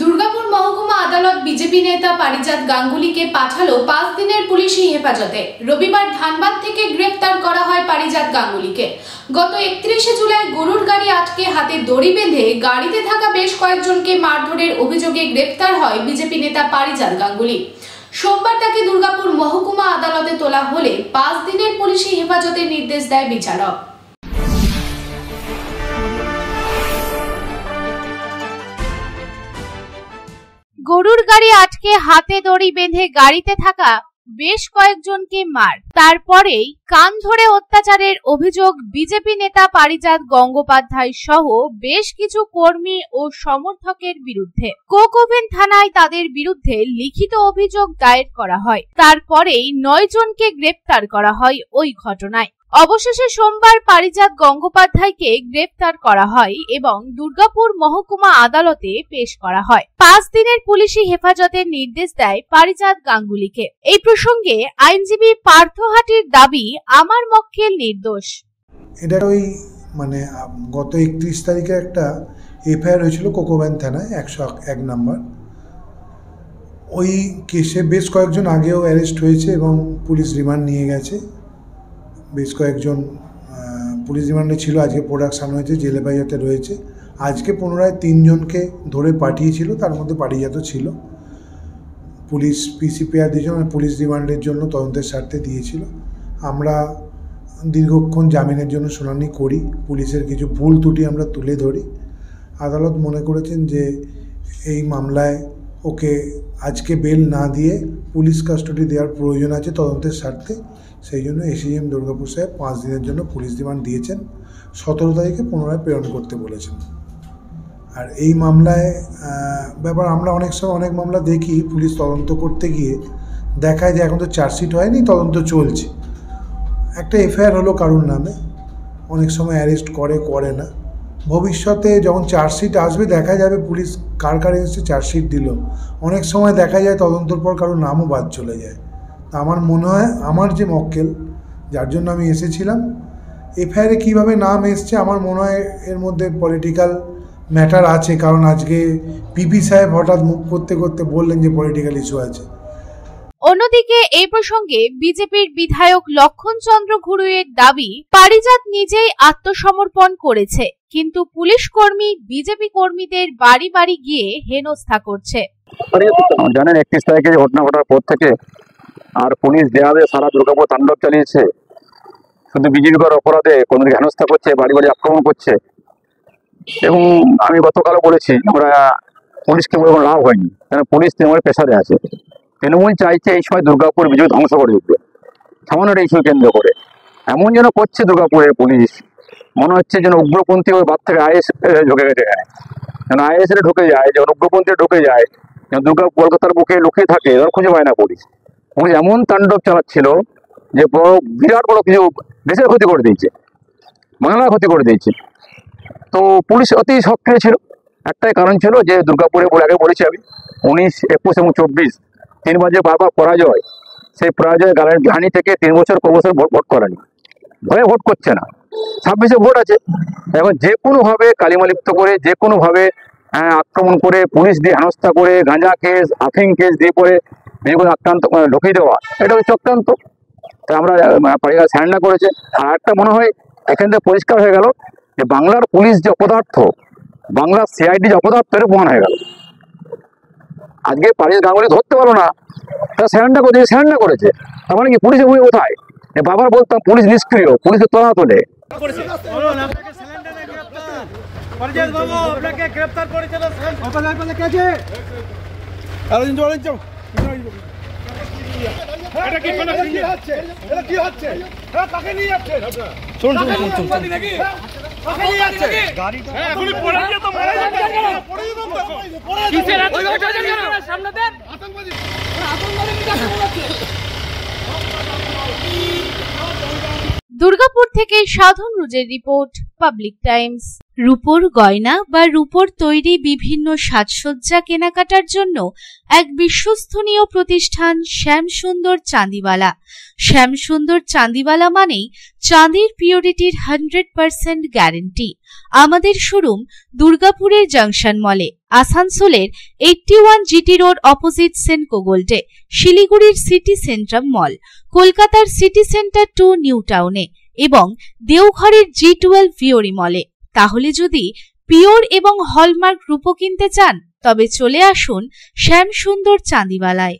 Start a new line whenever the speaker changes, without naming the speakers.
দুর্গাপুর মহকুমা আদালত বিজেপি নেতা পারিজাত গাঙ্গুলিকে পাঠালো 5 দিনের পুলিশি হেফাজতে। রবিবার ধানবাদ থেকে গ্রেফতার করা হয় পারিজাত গাঙ্গুলিকে। গত 31শে জুলাই গরুর গাড়ি আটকে হাতে দড়ি বেঁধে গাড়িতে থাকা বেশ কয়েকজনকে মারধরের অভিযোগে গ্রেফতার হয় বিজেপি নেতা পারিজাত গাঙ্গুলি। সোমবার তাকে দুর্গাপুর মহকুমা আদালতে তোলা হলে 5 দিনের পুলিশি হেফাজতের নির্দেশ দেয় বিচারক। গরুর গাড়ি আটকে হাতে দড়ি বেঁধে গাড়িতে থাকা বেশ কয়েকজনকে মার, তারপরেই কান ধরে অত্যাচারের অভিযোগ বিজেপি নেতা পারিজাত গঙ্গোপাধ্যায় সহ বেশ কিছু কর্মী ও সমর্থকের বিরুদ্ধে। কোক ওভেন থানায় তাদের বিরুদ্ধে লিখিত অভিযোগ দায়ের করা হয়। তারপরেই 9 জনকে গ্রেপ্তার করা হয় ওই ঘটনায়। অবশেষে সোমবার পারিজাত গঙ্গোপাধ্যায়কে গ্রেফতার করা হয় এবং দুর্গাপুর মহকুমা আদালতে পেশ করা হয়। 5 দিনের পুলিশি হেফাজতের নির্দেশ দেয় পারিজাত গাঙ্গুলিকে। এই প্রসঙ্গে আইনজীবী পার্থহাটির দাবি, আমার মক্কেল নির্দোষ।
এটা ওই গত 31 তারিখে একটা এফআইআর হয়েছিল কোক ওভেন থানায় 101 নম্বর। ওই কেসে বেশ কয়েকজন আগেও অ্যারেস্ট হয়েছে এবং পুলিশ রিমান্ড নিয়ে গেছে। বেশ কয়েকজন পুলিশ রিমান্ডে ছিল, আজকে প্রোডাকশান হয়েছে, জেলে হেফাজতে রয়েছে। আজকে পুনরায় 3 জনকে ধরে পাঠিয়েছিল, তার মধ্যে পারিজাতও ছিল। পুলিশ পিসিপিআর দিয়েছিল, পুলিশ রিমান্ডের জন্য তদন্তের স্বার্থে দিয়েছিল। আমরা দীর্ঘক্ষণ জামিনের জন্য শুনানি করি, পুলিশের কিছু ভুল ত্রুটি আমরা তুলে ধরি। আদালত মনে করেছেন যে এই মামলায় ওকে আজকে বেল না দিয়ে পুলিশ কাস্টডি দেওয়ার প্রয়োজন আছে তদন্তের স্বার্থে। সেই জন্য এসিএম দুর্গাপুর সাহেব 5 দিনের জন্য পুলিশ রিমান্ড দিয়েছেন। 17 তারিখে পুনরায় প্রেরণ করতে বলেছেন। আর এই মামলায় ব্যাপার আমরা অনেক সময় অনেক মামলা দেখি, পুলিশ তদন্ত করতে গিয়ে দেখায় যে এখন তো চার্জশিট হয়নি, তদন্ত চলছে। একটা এফআইআর হলো কারুর নামে, অনেক সময় অ্যারেস্ট করে না। ভবিষ্যতে যখন চার্জশিট আসবে দেখা যাবে পুলিশ কার এসে চার্জশিট দিল। অনেক সময় দেখা যায় তদন্তর পর কারোর নামও বাদ চলে যায়। আমার মনে হয় আমার যে মক্কেল, যার জন্য আমি এসেছিলাম, এফআইআরে কীভাবে নাম এসছে আমার মনে হয় এর মধ্যে পলিটিক্যাল ম্যাটার আছে। কারণ আজকে পিপি সাহেব হঠাৎ মুখ করতে করতে বললেন যে পলিটিক্যাল ইস্যু আছে।
অন্যদিকে এই প্রসঙ্গে বিজেপির বিধায়ক লক্ষণ চন্দ্র ঘুরুয়ের দাবি, পারিজাত নিজেই আত্মসমর্পণ করেছে, কিন্তু পুলিশ কর্মী বিজেপি কর্মীদের বাড়ি বাড়ি গিয়ে হেনস্থা করছে।
জানেন 31 তারিখে ঘটনা ঘটার পর থেকে আর পুলিশ যেভাবে সারা দুর্গাপুর তাণ্ডব চালিয়েছে, শুধু বিজেপির অপরাধে কোনো হেনস্থা করছে, বাড়ি বাড়ি আক্রমণ করছে। এবং আমি গতকালও বলেছি, আমরা পুলিশকে বলে কোনো লাভ হয়নি, কারণ পুলিশ তৃণমূলের পেশারে আছে। তৃণমূল চাইছে এই সময় দুর্গাপুর বিজেপি ধ্বংস করে দিতে, সামান্য ইস্যু কেন্দ্র করে এমন যেন করছে দুর্গাপুরের পুলিশ। মনে হচ্ছে যেন উগ্রপন্থী ওই বাদ থেকে আইএস ঢুকে গেছে এখানে, যেন আইএস ঢুকে যায়, যেন উগ্রপন্থী ঢুকে যায়, যেন দুর্গাপুর কলকাতার বুকে লুকিয়ে থাকে, এরা খুঁজে পায় না পুলিশ। পুলিশ এমন তাণ্ডব চালাচ্ছিল যে বিরাট বড় কিছু দেশের ক্ষতি করে দিয়েছে, বাংলার ক্ষতি করে দিয়েছে। তো পুলিশ অতি সক্রিয় ছিল। একটাই কারণ ছিল যে দুর্গাপুরে আগে বলেছি আমি 19, 21 এবং 24 3বার যে বারবার পরাজয়, সেই পরাজয় গ্লানি থেকে 3 বছর ভোট করেনি, ভয়ে ভোট করছে না। 26-এ ভোট আছে। এখন যে কোনোভাবে কালিমালিপ্ত করে, যে কোনোভাবে আক্রমণ করে, পুলিশ দিয়ে হেনস্থা করে, গাঁজা কেস, আফিং কেস দিয়ে পরে বিজেপি আক্রান্ত ঢুকিয়ে দেওয়া, এটা হচ্ছে চক্রান্ত। তাই আমরা পারিজাত স্যারেন্ডার করেছে। আর একটা মনে হয় এখান থেকে পরিষ্কার হয়ে গেল যে বাংলার পুলিশ যে অপদার্থ, বাংলার সিআইডি যে অপদার্থ, এটা প্রমাণ হয়ে গেল। আজকে পারিজাত গাঙ্গুলি ধরতে পারলো না, তারা স্যারেন্ডার করেছে। তার মানে কি পুলিশের ভূমি কোথায়? বাবার বলতাম পুলিশ নিষ্ক্রিয়, পুলিশের তলা তোলে।
দুর্গাপুর থেকে সাধন রুজের রিপোর্ট, পাবলিক টাইমস। রূপোর গয়না বা রূপোর তৈরি বিভিন্ন সাজসজ্জা কেনাকাটার জন্য এক বিশ্বস্তনীয় প্রতিষ্ঠান শ্যামসুন্দর চাঁদিওয়ালা। শ্যামসুন্দর চাঁদিওয়ালা মানেই চাঁদির পিওরিটির 100% গ্যারেন্টি। আমাদের শোরুম দুর্গাপুরের জাংশন মলে, আসানসোলের 81 জিটি রোড অপোজিট সেনকো গোল্ডে, শিলিগুড়ির সিটি সেন্ট্রাম মল, কলকাতার সিটি সেন্টার 2 নিউ টাউনে এবং দেওঘরের G12 ভিওরি মলে। তাহলে যদি পিওর এবং হলমার্ক রূপো কিনতে চান তবে চলে আসুন শ্যামসুন্দর চাঁদিওয়ালায়।